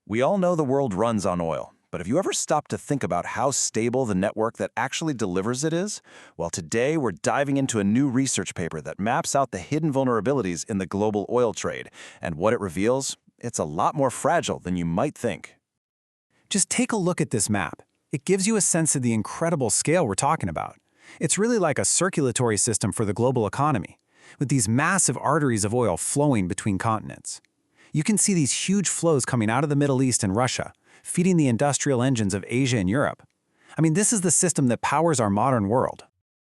We all know the world runs on oil, but have you ever stopped to think about how stable the network that actually delivers it is? Well, today we're diving into a new research paper that maps out the hidden vulnerabilities in the global oil trade, and what it reveals, it's a lot more fragile than you might think. Just take a look at this map. It gives you a sense of the incredible scale we're talking about. It's really like a circulatory system for the global economy, with these massive arteries of oil flowing between continents. You can see these huge flows coming out of the Middle East and Russia, feeding the industrial engines of Asia and Europe. I mean, this is the system that powers our modern world.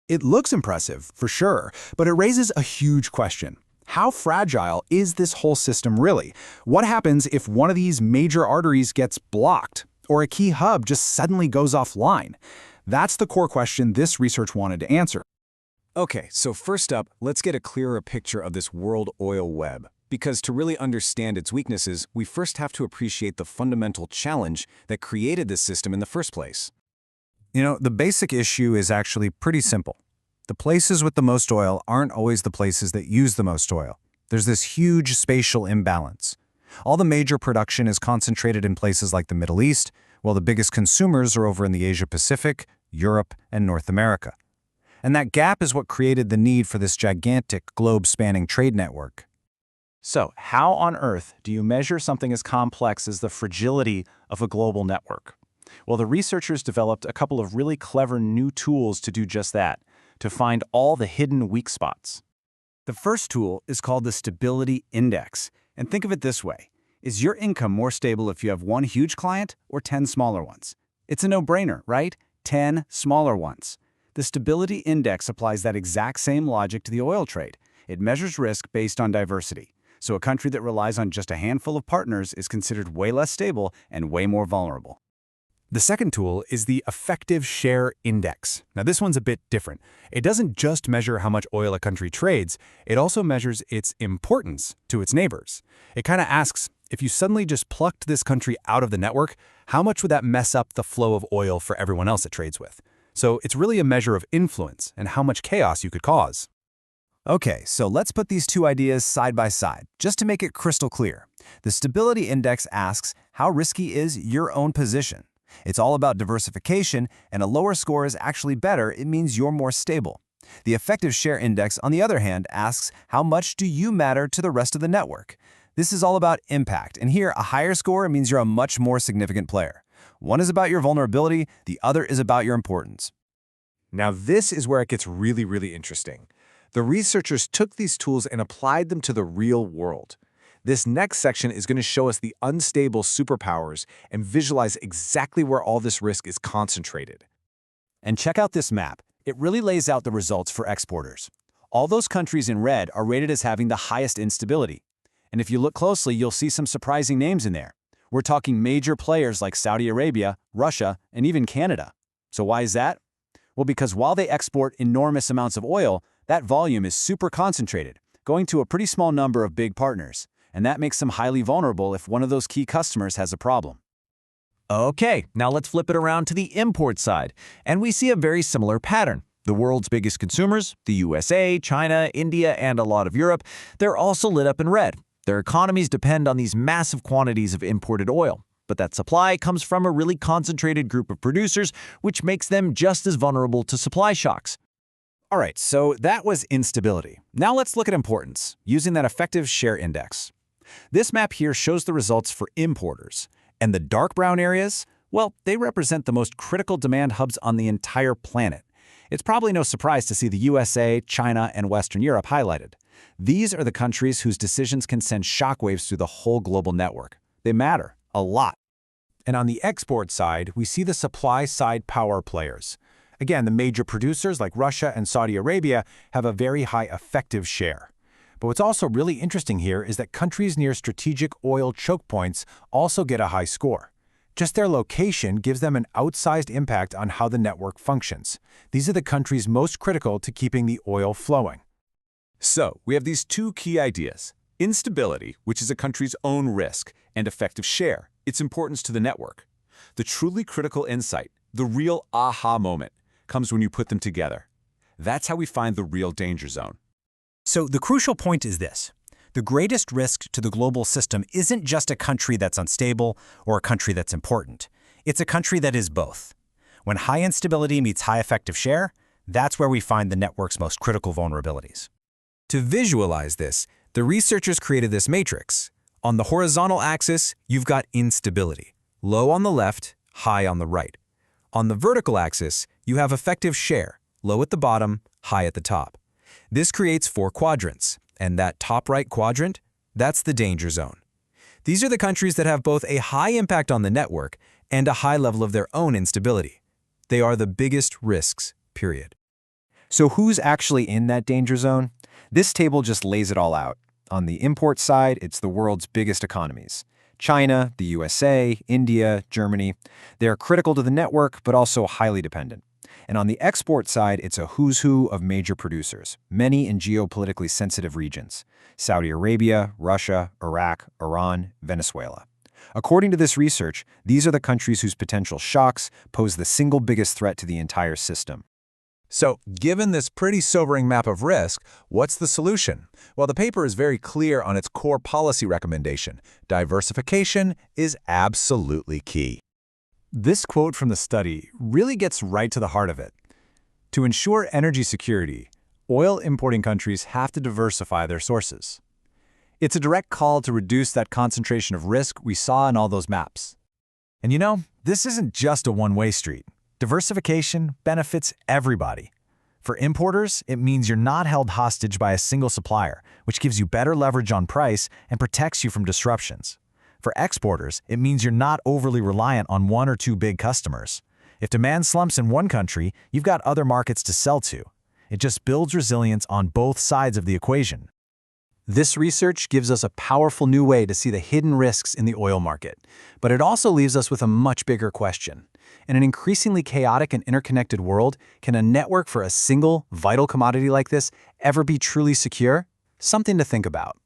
It looks impressive, for sure, but it raises a huge question. How fragile is this whole system really? What happens if one of these major arteries gets blocked, or a key hub just suddenly goes offline? That's the core question this research wanted to answer. Okay, so first up, let's get a clearer picture of this world oil web. Because to really understand its weaknesses, we first have to appreciate the fundamental challenge that created this system in the first place. The basic issue is actually pretty simple. The places with the most oil aren't always the places that use the most oil. There's this huge spatial imbalance. All the major production is concentrated in places like the Middle East, while the biggest consumers are over in the Asia-Pacific, Europe, and North America. And that gap is what created the need for this gigantic globe-spanning trade network. So, how on earth do you measure something as complex as the fragility of a global network? Well, the researchers developed a couple of really clever new tools to do just that, to find all the hidden weak spots. The first tool is called the Stability Index. And think of it this way. Is your income more stable if you have one huge client or 10 smaller ones? It's a no-brainer, right? 10 smaller ones. The Stability Index applies that exact same logic to the oil trade. It measures risk based on diversity. So a country that relies on just a handful of partners is considered way less stable and way more vulnerable. The second tool is the Effective Share Index. Now, this one's a bit different. It doesn't just measure how much oil a country trades, it also measures its importance to its neighbors. It kind of asks, if you suddenly just plucked this country out of the network, how much would that mess up the flow of oil for everyone else it trades with? So it's really a measure of influence and how much chaos you could cause. Okay, so let's put these two ideas side by side, just to make it crystal clear. The Stability Index asks, how risky is your own position? It's all about diversification, and a lower score is actually better. It means you're more stable. The Effective Share Index, on the other hand, asks, how much do you matter to the rest of the network? This is all about impact, and here, a higher score means you're a much more significant player. One is about your vulnerability, the other is about your importance. Now, this is where it gets really interesting. The researchers took these tools and applied them to the real world. This next section is going to show us the unstable superpowers and visualize exactly where all this risk is concentrated. And check out this map. It really lays out the results for exporters. All those countries in red are rated as having the highest instability. And if you look closely, you'll see some surprising names in there. We're talking major players like Saudi Arabia, Russia, and even Canada. So why is that? Well, because while they export enormous amounts of oil, that volume is super concentrated, going to a pretty small number of big partners, and that makes them highly vulnerable if one of those key customers has a problem. Okay, now let's flip it around to the import side, and we see a very similar pattern. The world's biggest consumers, the USA, China, India, and a lot of Europe, they're also lit up in red. Their economies depend on these massive quantities of imported oil, but that supply comes from a really concentrated group of producers, which makes them just as vulnerable to supply shocks. All right, so that was instability. Now let's look at importance, using that Effective Share Index. This map here shows the results for importers. And the dark brown areas, well, they represent the most critical demand hubs on the entire planet. It's probably no surprise to see the USA, China, and Western Europe highlighted. These are the countries whose decisions can send shockwaves through the whole global network. They matter a lot. And on the export side, we see the supply-side power players. Again, the major producers like Russia and Saudi Arabia have a very high effective share. But what's also really interesting here is that countries near strategic oil choke points also get a high score. Just their location gives them an outsized impact on how the network functions. These are the countries most critical to keeping the oil flowing. So, we have these two key ideas. Instability, which is a country's own risk, and effective share, its importance to the network. The truly critical insight, the real aha moment, comes when you put them together. That's how we find the real danger zone. So the crucial point is this. The greatest risk to the global system isn't just a country that's unstable or a country that's important. It's a country that is both. When high instability meets high effective share, that's where we find the network's most critical vulnerabilities. To visualize this, the researchers created this matrix. On the horizontal axis, you've got instability. Low on the left, high on the right. On the vertical axis, you have effective share. Low at the bottom, high at the top. This creates 4 quadrants, and that top right quadrant, that's the danger zone. These are the countries that have both a high impact on the network and a high level of their own instability. They are the biggest risks, period. So who's actually in that danger zone? This table just lays it all out. On the import side, it's the world's biggest economies. China, the USA, India, Germany. They are critical to the network, but also highly dependent. And on the export side, it's a who's who of major producers, many in geopolitically sensitive regions: Saudi Arabia, Russia, Iraq, Iran, Venezuela. According to this research, these are the countries whose potential shocks pose the single biggest threat to the entire system. So, given this pretty sobering map of risk, what's the solution? Well, the paper is very clear on its core policy recommendation. Diversification is absolutely key. This quote from the study really gets right to the heart of it. To ensure energy security, oil importing countries have to diversify their sources. It's a direct call to reduce that concentration of risk we saw in all those maps. And you know, this isn't just a one-way street. Diversification benefits everybody. For importers, it means you're not held hostage by a single supplier, which gives you better leverage on price and protects you from disruptions. For exporters, it means you're not overly reliant on 1 or 2 big customers. If demand slumps in one country, you've got other markets to sell to. It just builds resilience on both sides of the equation. This research gives us a powerful new way to see the hidden risks in the oil market, but it also leaves us with a much bigger question. In an increasingly chaotic and interconnected world, can a network for a single, vital commodity like this ever be truly secure? Something to think about.